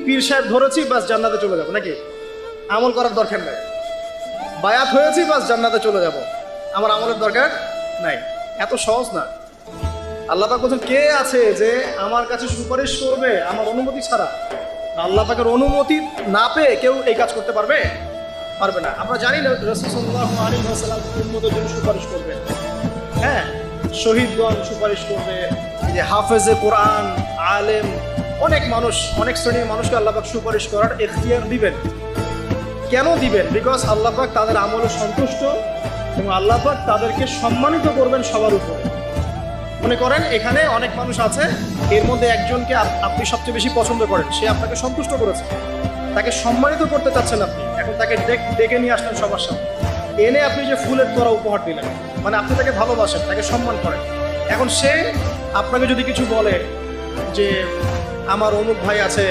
পীর সাহেব ধরেছি বাস জান্নাতে চলে যাবো, নাকি? আমল করার দরকার নাই। বায়াত হয়েছি বাস জান্নাতে চলে যাব, আমার আমলের দরকার নাই। এত সহজ না। আল্লাহ পাক বলছেন, কে আছে যে আমার কাছে সুপারিশ করবে আমার অনুমতি ছাড়া? আল্লাহ পাকের অনুমতি না পেয়ে কেউ এই কাজ করতে পারবে? পারবে না। আমরা জানি না রাসূল সাল্লাল্লাহু আলাইহি ওয়াসাল্লাম উম্মতের জন্য সুপারিশ করবে। হ্যাঁ, শহীদগণ সুপারিশ করবে, যে হাফেজে কোরআন, আলেম, অনেক মানুষ, অনেক শ্রেণীর মানুষকে আল্লাহ পাক সুপারিশ করার এখতিয়ার দিবেন। কেন দিবেন? বিকজ আল্লাহ পাক তাদের আমলে সন্তুষ্ট এবং আল্লাহ পাক তাদেরকে সম্মানিত করবেন সবার উপরে। মনে করেন এখানে অনেক মানুষ আছে, এর মধ্যে একজনকে আপনি সবচেয়ে বেশি পছন্দ করেন, সে আপনাকে সন্তুষ্ট করেছে, তাকে সম্মানিত করতে চাচ্ছেন আপনি। এখন তাকে ডেকে নিয়ে আসলেন সবার সামনে, এনে আপনি যে ফুলের তোড়া উপহার দিলেন, মানে আপনি তাকে ভালোবাসেন, তাকে সম্মান করেন। এখন সে আপনাকে যদি কিছু বলে যে আমার অমুক ভাই আছে,